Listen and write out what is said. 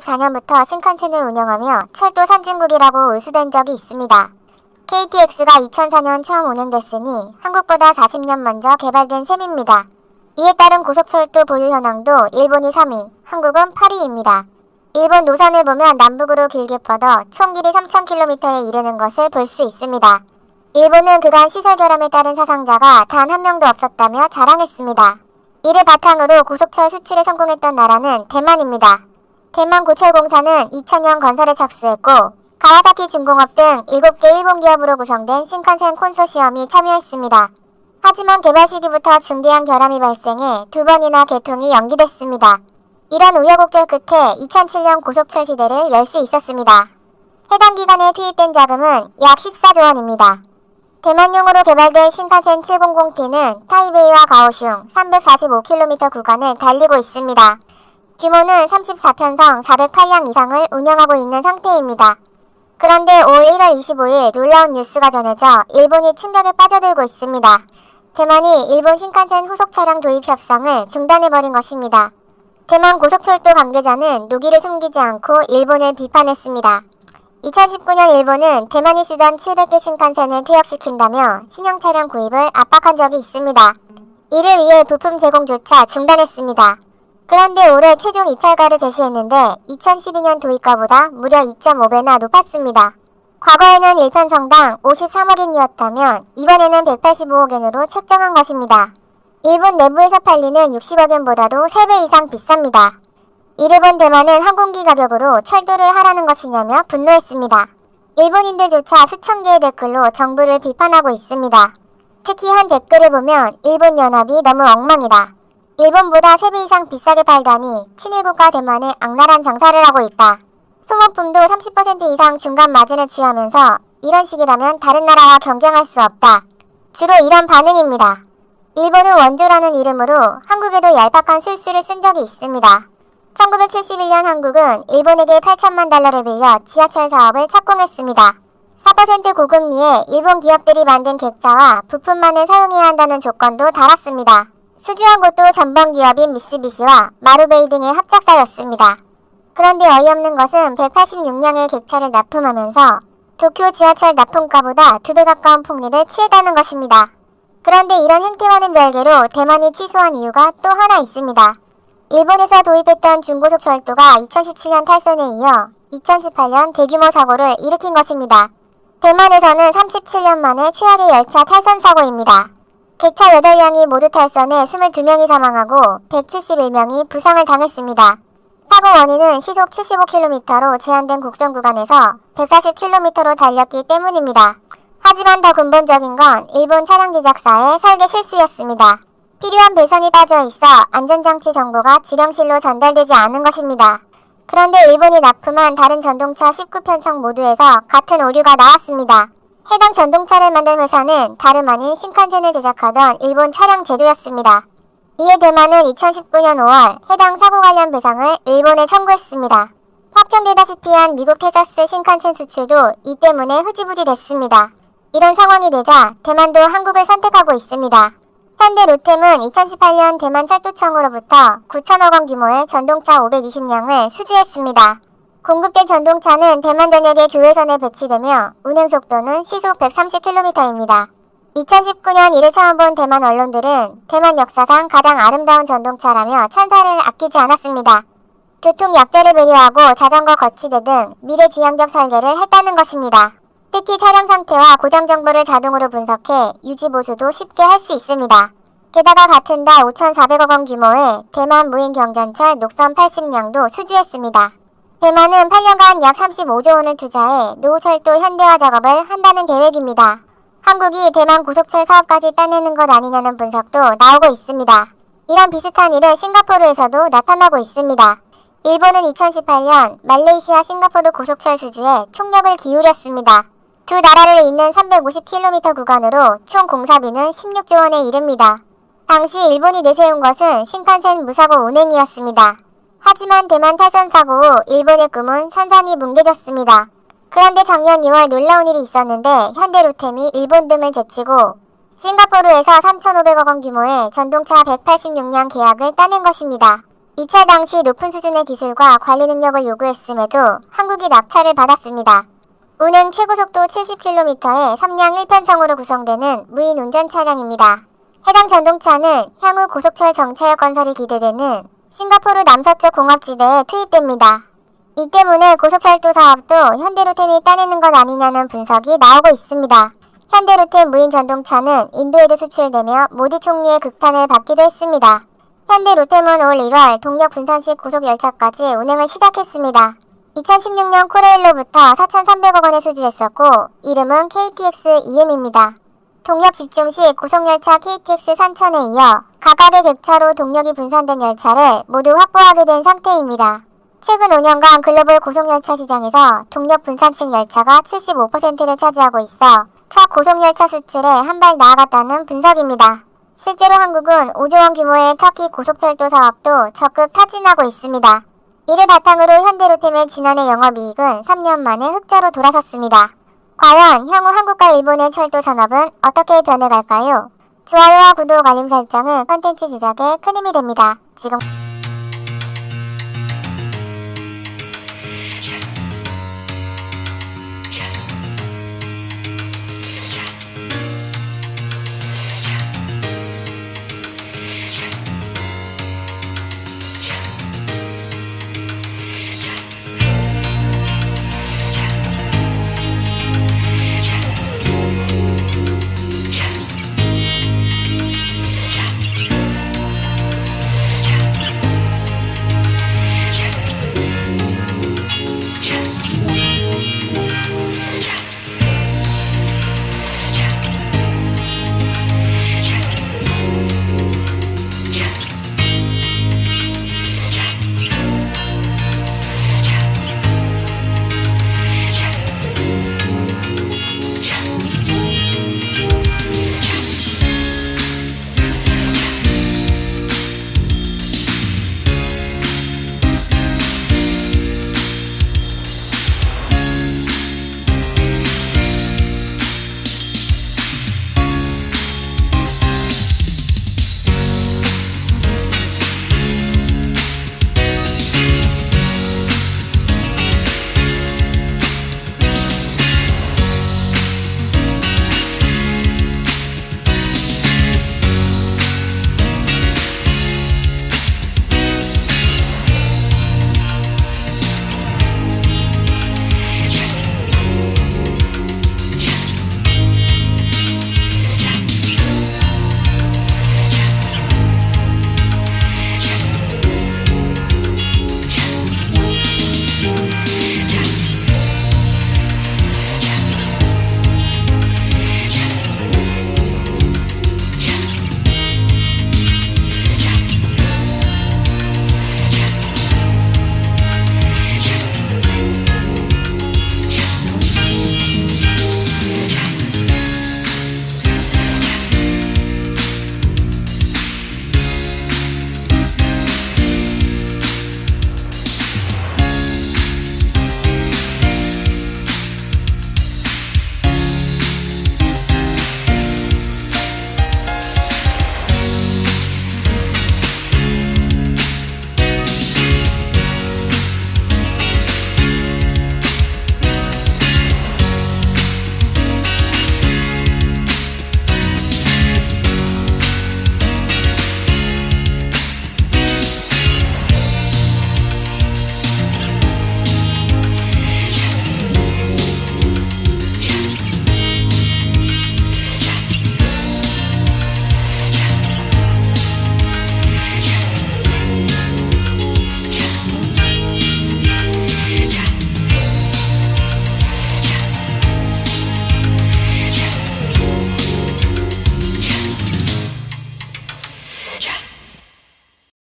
1994년부터 신칸센을 운영하며 철도 선진국이라고 의수된 적이 있습니다. KTX가 2004년 처음 운행됐으니 한국보다 40년 먼저 개발된 셈입니다. 이에 따른 고속철도 보유 현황도 일본이 3위, 한국은 8위입니다. 일본 노선을 보면 남북으로 길게 뻗어 총 길이 3,000km에 이르는 것을 볼 수 있습니다. 일본은 그간 시설 결함에 따른 사상자가 단 한 명도 없었다며 자랑했습니다. 이를 바탕으로 고속철 수출에 성공했던 나라는 대만입니다. 대만 고철공사는 2000년 건설에 착수했고 가와사키 중공업 등 7개 일본 기업으로 구성된 신칸센 콘소시엄이 참여했습니다. 하지만 개발 시기부터 중대한 결함이 발생해 2번이나 개통이 연기됐습니다. 이런 우여곡절 끝에 2007년 고속철 시대를 열 수 있었습니다. 해당 기간에 투입된 자금은 약 14조 원입니다. 대만용으로 개발된 신칸센 700T는 타이베이와 가오슝 345km 구간을 달리고 있습니다. 규모는 34편성 408량 이상을 운영하고 있는 상태입니다. 그런데 올 1월 25일 놀라운 뉴스가 전해져 일본이 충격에 빠져들고 있습니다. 대만이 일본 신칸센 후속 차량 도입 협상을 중단해버린 것입니다. 대만 고속철도 관계자는 노기를 숨기지 않고 일본을 비판했습니다. 2019년 일본은 대만이 쓰던 700개 신칸센을 퇴역시킨다며 신형 차량 구입을 압박한 적이 있습니다. 이를 위해 부품 제공조차 중단했습니다. 그런데 올해 최종 입찰가를 제시했는데 2012년 도입가보다 무려 2.5배나 높았습니다. 과거에는 1편성당 53억엔이었다면 이번에는 185억엔으로 책정한 것입니다. 일본 내부에서 팔리는 60억엔보다도 3배 이상 비쌉니다. 이를 본 대만은 항공기 가격으로 철도를 하라는 것이냐며 분노했습니다. 일본인들조차 수천 개의 댓글로 정부를 비판하고 있습니다. 특히 한 댓글을 보면 일본 연합이 너무 엉망이다. 일본보다 3배 이상 비싸게 팔다니 친일국가 대만에 악랄한 장사를 하고 있다. 소모품도 30% 이상 중간 마진을 취하면서 이런 식이라면 다른 나라와 경쟁할 수 없다. 주로 이런 반응입니다. 일본은 원조라는 이름으로 한국에도 얄팍한 술수를 쓴 적이 있습니다. 1971년 한국은 일본에게 8천만 달러를 빌려 지하철 사업을 착공했습니다. 4% 고금리에 일본 기업들이 만든 객차와 부품만을 사용해야 한다는 조건도 달았습니다. 수주한 곳도 전범 기업인 미쓰비시와 마루베이 등의 합작사였습니다. 그런데 어이없는 것은 186량의 객차를 납품하면서 도쿄 지하철 납품가보다 2배 가까운 폭리를 취했다는 것입니다. 그런데 이런 행태와는 별개로 대만이 취소한 이유가 또 하나 있습니다. 일본에서 도입했던 중고속철도가 2017년 탈선에 이어 2018년 대규모 사고를 일으킨 것입니다. 대만에서는 37년 만에 최악의 열차 탈선 사고입니다. 객차 8량이 모두 탈선해 22명이 사망하고 171명이 부상을 당했습니다. 사고 원인은 시속 75km로 제한된 곡선 구간에서 140km로 달렸기 때문입니다. 하지만 더 근본적인 건 일본 차량 제작사의 설계 실수였습니다. 필요한 배선이 빠져있어 안전장치 정보가 지령실로 전달되지 않은 것입니다. 그런데 일본이 납품한 다른 전동차 19편성 모두에서 같은 오류가 나왔습니다. 해당 전동차를 만든 회사는 다름 아닌 신칸센을 제작하던 일본 차량 제조였습니다. 이에 대만은 2019년 5월 해당 사고 관련 배상을 일본에 청구했습니다. 확정되다시피 한 미국 텍사스 신칸센 수출도 이 때문에 흐지부지 됐습니다. 이런 상황이 되자 대만도 한국을 선택하고 있습니다. 현대 로템은 2018년 대만철도청으로부터 9천억 원 규모의 전동차 520량을 수주했습니다. 공급된 전동차는 대만 전역의 교외선에 배치되며 운행속도는 시속 130km입니다. 2019년 이를 처음 본 대만 언론들은 대만 역사상 가장 아름다운 전동차라며 찬사를 아끼지 않았습니다. 교통 약자를 배려하고 자전거 거치대 등 미래지향적 설계를 했다는 것입니다. 특히 차량 상태와 고장 정보를 자동으로 분석해 유지 보수도 쉽게 할 수 있습니다. 게다가 같은 달 5,400억 원 규모의 대만 무인 경전철 녹선 80량도 수주했습니다. 대만은 8년간 약 35조 원을 투자해 노후철도 현대화 작업을 한다는 계획입니다. 한국이 대만 고속철 사업까지 따내는 것 아니냐는 분석도 나오고 있습니다. 이런 비슷한 일은 싱가포르에서도 나타나고 있습니다. 일본은 2018년 말레이시아 싱가포르 고속철 수주에 총력을 기울였습니다. 두 나라를 잇는 350km 구간으로 총 공사비는 16조 원에 이릅니다. 당시 일본이 내세운 것은 신칸센 무사고 운행이었습니다. 하지만 대만 탈선 사고 후 일본의 꿈은 산산이 뭉개졌습니다. 그런데 작년 2월 놀라운 일이 있었는데 현대로템이 일본 등을 제치고 싱가포르에서 3,500억 원 규모의 전동차 186량 계약을 따낸 것입니다. 입찰 당시 높은 수준의 기술과 관리 능력을 요구했음에도 한국이 낙찰을 받았습니다. 우는 최고속도 70km의 3량 1편성으로 구성되는 무인 운전 차량입니다. 해당 전동차는 향후 고속철 정차역 건설이 기대되는 싱가포르 남서쪽 공업지대에 투입됩니다. 이 때문에 고속철도 사업도 현대로템이 따내는 것 아니냐는 분석이 나오고 있습니다. 현대로템 무인 전동차는 인도에도 수출되며 모디 총리의 극찬을 받기도 했습니다. 현대로템은 올 1월 동력 분산식 고속열차까지 운행을 시작했습니다. 2016년 코레일로부터 4,300억 원에 수주했었고 이름은 KTX-EM입니다. 동력 집중 시 고속열차 KTX 산천에 이어 각각의 객차로 동력이 분산된 열차를 모두 확보하게 된 상태입니다. 최근 5년간 글로벌 고속열차 시장에서 동력 분산식 열차가 75%를 차지하고 있어 첫 고속열차 수출에 한 발 나아갔다는 분석입니다. 실제로 한국은 5조 원 규모의 터키 고속철도 사업도 적극 타진하고 있습니다. 이를 바탕으로 현대로템의 지난해 영업이익은 3년 만에 흑자로 돌아섰습니다. 과연 향후 한국과 일본의 철도 산업은 어떻게 변해갈까요? 좋아요와 구독, 알림 설정은 컨텐츠 제작에 큰 힘이 됩니다. 지금